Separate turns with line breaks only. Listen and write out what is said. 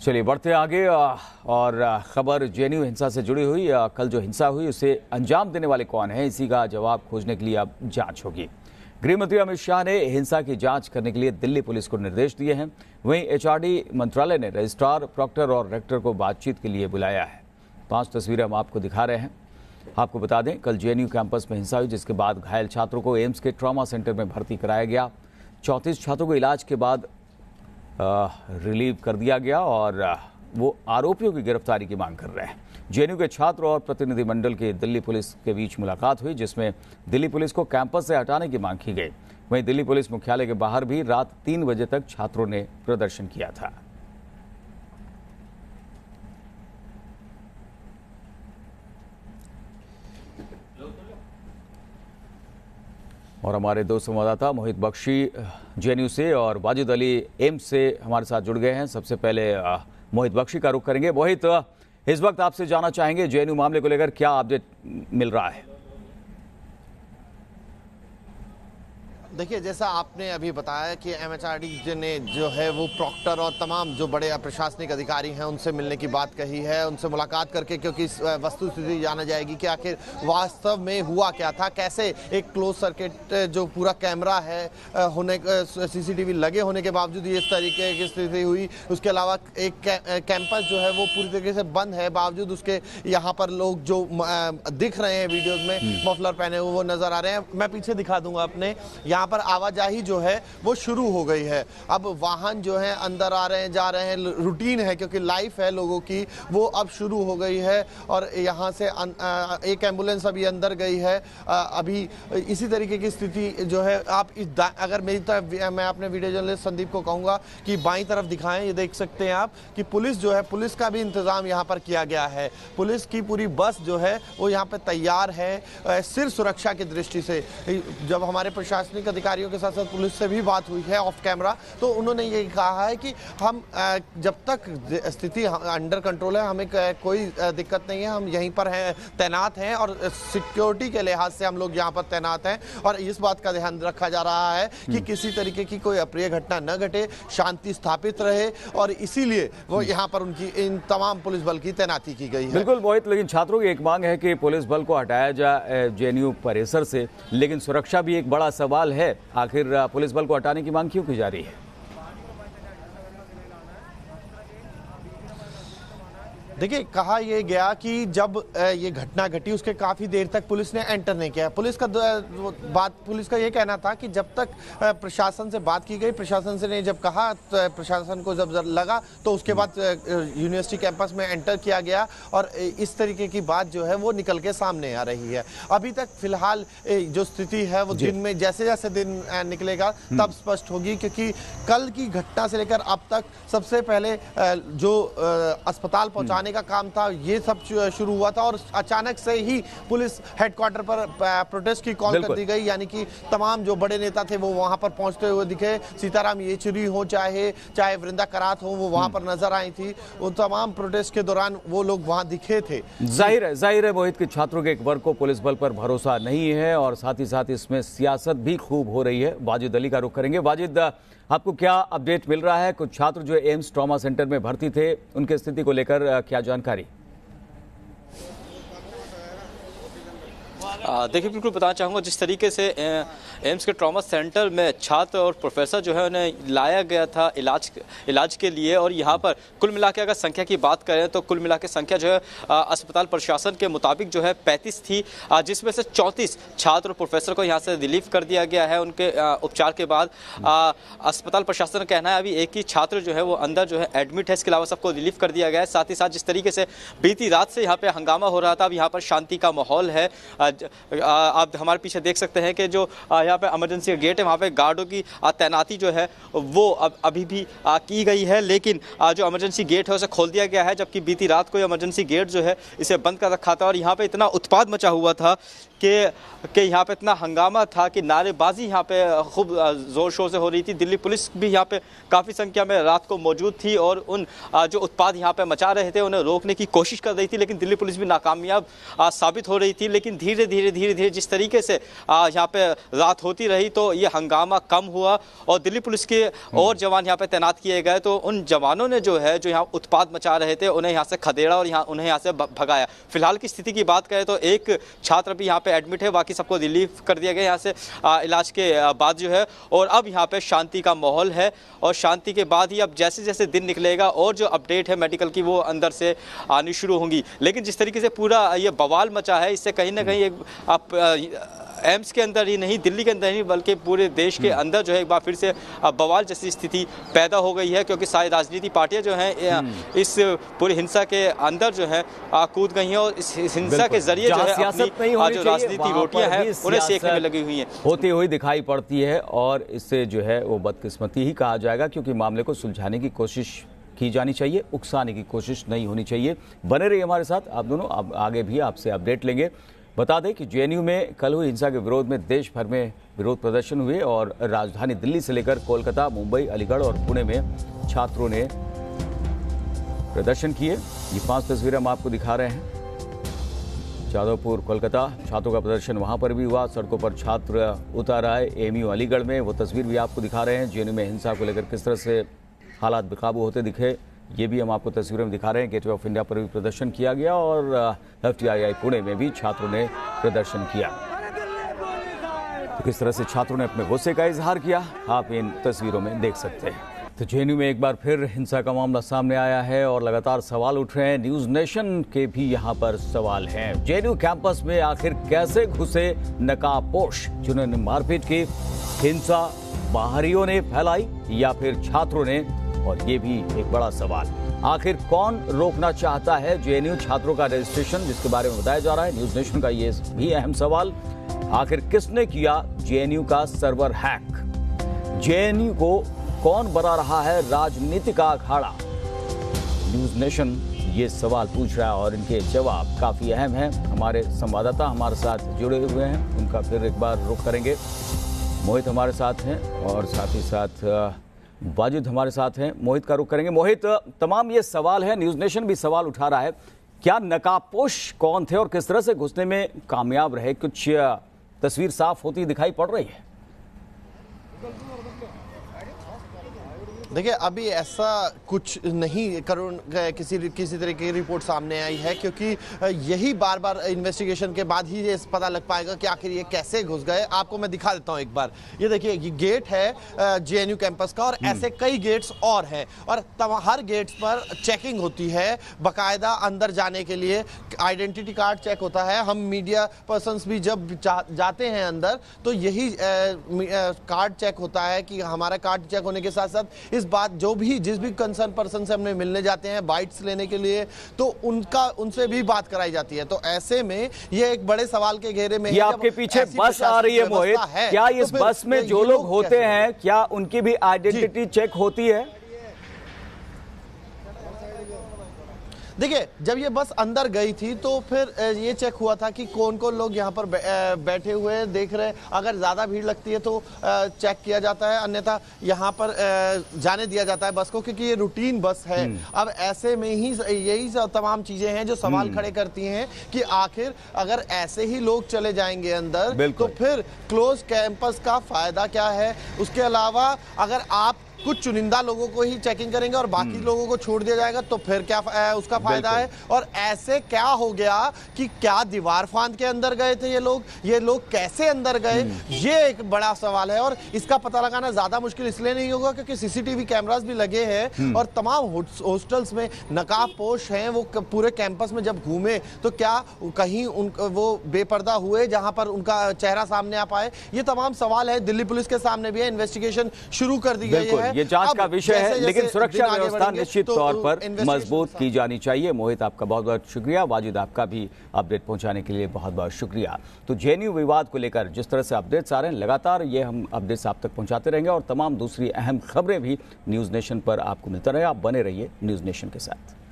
चलिए बढ़ते आगे और खबर जेएनयू हिंसा से जुड़ी हुई। कल जो हिंसा हुई उसे अंजाम देने वाले कौन है, इसी का जवाब खोजने के लिए अब जांच होगी। गृह मंत्री अमित शाह ने हिंसा की जांच करने के लिए दिल्ली पुलिस को निर्देश दिए हैं। वहीं एचआरडी मंत्रालय ने रजिस्ट्रार, प्रॉक्टर और रेक्टर को बातचीत के लिए बुलाया है। 5 तस्वीरें हम आपको दिखा रहे हैं। आपको बता दें, कल जेएनयू कैंपस में हिंसा हुई, जिसके बाद घायल छात्रों को एम्स के ट्रॉमा सेंटर में भर्ती कराया गया। 34 छात्रों को इलाज के बाद रिलीव कर दिया गया और वो आरोपियों की गिरफ्तारी की मांग कर रहे हैं। जेएनयू के छात्र और प्रतिनिधिमंडल की दिल्ली पुलिस के बीच मुलाकात हुई, जिसमें दिल्ली पुलिस को कैंपस से हटाने की मांग की गई। वहीं दिल्ली पुलिस मुख्यालय के बाहर भी रात 3 बजे तक छात्रों ने प्रदर्शन किया था। और हमारे 2 संवाददाता मोहित बख्शी जेएनयू से और वाजिद अली एम्स से हमारे साथ जुड़ गए हैं। सबसे पहले मोहित बख्शी का रुख करेंगे। मोहित, इस वक्त आपसे जानना चाहेंगे जेएनयू मामले को लेकर क्या अपडेट मिल रहा है?
देखिए, जैसा आपने अभी बताया कि एमएचआरडी ने जो है वो प्रॉक्टर और तमाम जो बड़े प्रशासनिक अधिकारी हैं उनसे मिलने की बात कही है, उनसे मुलाकात करके, क्योंकि वस्तुस्थिति जाना जाएगी कि आखिर वास्तव में हुआ क्या था, कैसे एक क्लोज सर्किट जो पूरा कैमरा है होने सीसीटीवी लगे होने के बावजूद ये इस तरीके की स्थिति हुई। उसके अलावा एक कैंपस जो है वो पूरी तरीके से बंद है, बावजूद उसके यहाँ पर लोग जो दिख रहे हैं वीडियोज में मफलर पहने हुए वो नजर आ रहे हैं। मैं पीछे दिखा दूंगा अपने, यहाँ पर आवाजाही जो है वो शुरू हो गई है। अब वाहन जो है अंदर आ रहे हैं, जा रहे हैं, रूटीन है क्योंकि लाइफ है लोगों की, वो अब शुरू हो गई है। और यहाँ से एक एम्बुलेंस अभी अंदर गई है। अभी इसी तरीके की स्थिति जो है, आप अगर मेरी तरफ, मैं अपने वीडियो जर्नलिस्ट संदीप को कहूँगा कि बाईं तरफ दिखाएं, ये देख सकते हैं आप कि पुलिस जो है, पुलिस का भी इंतजाम यहाँ पर किया गया है। पुलिस की पूरी बस जो है वो यहाँ पर तैयार है सिर्फ सुरक्षा की दृष्टि से। जब हमारे प्रशासनिक अधिकारियों के साथ साथ पुलिस से भी बात हुई है ऑफ कैमरा, तो उन्होंने ये कहा है कि हम जब तक स्थिति अंडर कंट्रोल है, हमें कोई दिक्कत नहीं है, हम यहीं पर हैं, तैनात हैं और सिक्योरिटी के लिहाज से हम लोग यहाँ पर तैनात हैं। और इस बात का ध्यान रखा जा रहा है कि किसी तरीके की कोई अप्रिय घटना न घटे, शांति स्थापित रहे, और इसीलिए वो यहाँ पर उनकी इन तमाम पुलिस बल की तैनाती की गई है।
बिल्कुल मोहित, लेकिन छात्रों की एक मांग है कि पुलिस बल को हटाया जाए जेएनयू परिसर से, लेकिन सुरक्षा भी एक बड़ा सवाल है। आखिर पुलिस बल को हटाने की मांग क्यों की जा रही है?
देखिए, कहा यह गया कि जब ये घटना घटी उसके काफी देर तक पुलिस ने एंटर नहीं किया। पुलिस का ये कहना था कि जब तक प्रशासन से बात की गई, प्रशासन से ने जब कहा, तो प्रशासन को जब लगा तो उसके बाद यूनिवर्सिटी कैंपस में एंटर किया गया और इस तरीके की बात जो है वो निकल के सामने आ रही है। अभी तक फिलहाल जो स्थिति है वो दिन में जैसे जैसे दिन निकलेगा तब स्पष्ट होगी, क्योंकि कल की घटना से लेकर अब तक सबसे पहले जो अस्पताल पहुंचाने का काम था ये सब शुरू हुआ था, और अचानक से ही पुलिस हेडक्वार्टर पर प्रोटेस्ट की कॉल कर दी गई। यानी कि तमाम जो बड़े नेता थे वो वहां पर पहुंचते हुए दिखे। सीताराम येचुरी हो, चाहे वृंदा करात हो, वो वहां पर नजर आई थी। वो तमाम प्रोटेस्ट के दौरान वो लोग वहां दिखे थे।
जाहिर है मोहित कि छात्रों के एक वर्ग को पुलिस बल पर भरोसा नहीं है और साथ ही साथ इसमें सियासत भी खूब हो रही है। वाजिद अली का रुख करेंगे। वाजिद, आपको क्या अपडेट मिल रहा है? कुछ छात्र जो एम्स ट्रॉमा सेंटर में भर्ती थे, उनकी स्थिति को लेकर क्या जानकारी?
देखिए, बिल्कुल बताना चाहूँगा, जिस तरीके से एम्स के ट्रॉमा सेंटर में छात्र और प्रोफेसर जो है उन्हें लाया गया था इलाज के लिए, और यहाँ पर कुल मिला के अगर संख्या की बात करें तो कुल मिला के संख्या जो है अस्पताल प्रशासन के मुताबिक जो है 35 थी, जिसमें से 34 छात्र और प्रोफेसर को यहाँ से रिलीव कर दिया गया है उनके उपचार के बाद। अस्पताल प्रशासन का कहना है अभी एक ही छात्र जो है वो अंदर जो है एडमिट है, इसके अलावा सबको रिलीव कर दिया गया है। साथ ही साथ जिस तरीके से बीती रात से यहाँ पे हंगामा हो रहा था, अब यहाँ पर शांति का माहौल है। आप हमारे पीछे देख सकते हैं कि जो यहाँ पे इमरजेंसी गेट है वहाँ पे गार्डों की तैनाती जो है वो अभी भी की गई है, लेकिन जो इमरजेंसी गेट है उसे खोल दिया गया है, जबकि बीती रात को इमरजेंसी गेट जो है इसे बंद कर रखा था। और यहाँ पे इतना उत्पाद मचा हुआ था कि यहाँ पे इतना हंगामा था कि नारेबाजी यहाँ पे खूब जोर शोर से हो रही थी। दिल्ली पुलिस भी यहाँ पे काफ़ी संख्या में रात को मौजूद थी और उन जो उत्पाद यहाँ पे मचा रहे थे उन्हें रोकने की कोशिश कर रही थी, लेकिन दिल्ली पुलिस भी नाकामयाब साबित हो रही थी। लेकिन धीरे धीरे धीरे जिस तरीके से यहाँ पे रात होती रही तो ये हंगामा कम हुआ और दिल्ली पुलिस के और जवान यहाँ पे तैनात किए गए। तो उन जवानों ने जो है जो यहाँ उत्पात मचा रहे थे उन्हें यहाँ से खदेड़ा और उन्हें यहाँ से भगाया। फिलहाल की स्थिति की बात करें तो एक छात्र भी यहाँ पे एडमिट है, बाकी सबको रिलीव कर दिया गया यहाँ से इलाज के बाद जो है। और अब यहाँ पे शांति का माहौल है और शांति के बाद ही अब जैसे जैसे दिन निकलेगा और जो अपडेट है मेडिकल की वो अंदर से आनी शुरू होंगी। लेकिन जिस तरीके से पूरा ये बवाल मचा है इससे कहीं ना कहीं एम्स के अंदर ही नहीं, दिल्ली के अंदर ही बल्कि पूरे देश के अंदर जो है एक बार फिर से बवाल जैसी स्थिति पैदा हो गई है, क्योंकि सारी राजनीति पार्टियां जो हैं इस पूरी हिंसा के अंदर जो है कूद गई हैं और इस हिंसा के जरिए जो है अपनी जो राजनीति रोटियां हैं उन्हें सेकने में लगी हुई हैं,
होती हुई दिखाई पड़ती है। और इससे जो है वो बदकिस्मती ही कहा जाएगा, क्योंकि मामले को सुलझाने की कोशिश की जानी चाहिए, उकसाने की कोशिश नहीं होनी चाहिए। बने रहिए हमारे साथ, आप दोनों आगे भी आपसे अपडेट लेंगे। बता दें कि जेएनयू में कल हुई हिंसा के विरोध में देश भर में विरोध प्रदर्शन हुए और राजधानी दिल्ली से लेकर कोलकाता, मुंबई, अलीगढ़ और पुणे में छात्रों ने प्रदर्शन किए। ये 5 तस्वीरें हम आपको दिखा रहे हैं। जादवपुर, कोलकाता, छात्रों का प्रदर्शन वहां पर भी हुआ। सड़कों पर छात्र उतर आए। एमयू अलीगढ़ में वो तस्वीर भी आपको दिखा रहे हैं। जेएनयू में हिंसा को लेकर किस तरह से हालात बेकाबू होते दिखे, ये भी हम आपको तस्वीरें में दिखा रहे हैं। गेटवे ऑफ इंडिया पर भी प्रदर्शन किया गया और FTII पुणे में भी छात्रों ने प्रदर्शन किया। तो किस तरह से छात्रों ने अपने गुस्से का इजहार किया आप इन तस्वीरों में देख सकते हैं। तो जेएनयू में एक बार फिर हिंसा का मामला सामने आया है और लगातार सवाल उठ रहे हैं। न्यूज नेशन के भी यहाँ पर सवाल हैं। जेएनयू कैंपस में आखिर कैसे घुसे नकाबपोश जिन्होंने मारपीट की? हिंसा बाहरियों ने फैलाई या फिर छात्रों ने? और ये भी एक बड़ा सवाल, आखिर कौन रोकना चाहता है जेएनयू छात्रों का रजिस्ट्रेशन, जिसके बारे में बताया जा रहा है। न्यूज नेशन का ये भी अहम सवाल, आखिर किसने किया जेएनयू का सर्वर हैक? जेएनयू को कौन बना रहा है राजनीतिक अखाड़ा? न्यूज नेशन ये सवाल पूछ रहा है और इनके जवाब काफी अहम हैं। हमारे संवाददाता हमारे साथ जुड़े हुए हैं, उनका फिर एक बार रुख करेंगे। मोहित हमारे साथ हैं और साथ ही साथ वाजिद हमारे साथ हैं। मोहित का रुख करेंगे। मोहित, तमाम ये सवाल है, न्यूज नेशन भी सवाल उठा रहा है, क्या नकाबपोश कौन थे और किस तरह से घुसने में कामयाब रहे? कुछ तस्वीर साफ होती दिखाई पड़ रही है?
देखिए, अभी ऐसा कुछ नहीं करुण किसी तरीके की रिपोर्ट सामने आई है, क्योंकि यही बार बार इन्वेस्टिगेशन के बाद ही ये पता लग पाएगा कि आखिर ये कैसे घुस गए। आपको मैं दिखा देता हूँ एक बार। ये देखिए, ये गेट है जेएनयू कैंपस का और ऐसे कई गेट्स और हैं और हर गेट्स पर चेकिंग होती है बाकायदा। अंदर जाने के लिए आइडेंटिटी कार्ड चेक होता है। हम मीडिया पर्सन्स भी जब जाते हैं अंदर तो यही कार्ड चेक होता है कि हमारा कार्ड चेक होने के साथ साथ इस बात जिस भी कंसर्न पर्सन से हमने मिलने जाते हैं बाइट्स लेने के लिए, तो उनसे भी बात कराई जाती है। तो ऐसे में ये एक बड़े सवाल के घेरे में
ये आपके पीछे बस आ रही है मोहित, क्या इस बस में जो लोग होते हैं क्या उनकी भी आइडेंटिटी चेक होती है?
देखिए, जब ये बस अंदर गई थी तो फिर ये चेक हुआ था कि कौन कौन लोग यहाँ पर बैठे हुए देख रहे हैं। अगर ज़्यादा भीड़ लगती है तो चेक किया जाता है, अन्यथा यहाँ पर जाने दिया जाता है बस को, क्योंकि ये रूटीन बस है। अब ऐसे में ही यही तमाम चीज़ें हैं जो सवाल खड़े करती हैं कि आखिर अगर ऐसे ही लोग चले जाएंगे अंदर तो फिर क्लोज कैंपस का फ़ायदा क्या है? उसके अलावा अगर आप कुछ चुनिंदा लोगों को ही चेकिंग करेंगे और बाकी लोगों को छोड़ दिया जाएगा तो फिर क्या उसका फायदा है? और ऐसे क्या हो गया कि क्या दीवार फांद के अंदर गए थे ये लोग कैसे अंदर गए? ये एक बड़ा सवाल है और इसका पता लगाना ज्यादा मुश्किल इसलिए नहीं होगा क्योंकि सीसीटीवी कैमरास भी लगे हैं और तमाम हॉस्टल्स में नकाबपोश हैं। वो पूरे कैंपस में जब घूमे तो क्या कहीं वो बेपर्दा हुए जहां पर उनका चेहरा सामने आ पाए? ये तमाम सवाल है, दिल्ली पुलिस के सामने भी है, इन्वेस्टिगेशन शुरू कर दी गई है।
ये जांच का विषय है, लेकिन सुरक्षा व्यवस्था निश्चित तौर पर मजबूत की जानी चाहिए। मोहित, आपका बहुत बहुत शुक्रिया। वाजिद, आपका भी अपडेट पहुंचाने के लिए बहुत बहुत शुक्रिया। तो जेएनयू विवाद को लेकर जिस तरह से अपडेट्स आ रहे हैं, लगातार ये हम अपडेट्स आप तक पहुंचाते रहेंगे और तमाम दूसरी अहम खबरें भी न्यूज नेशन पर आपको मिलता रहे। आप बने रहिए न्यूज नेशन के साथ।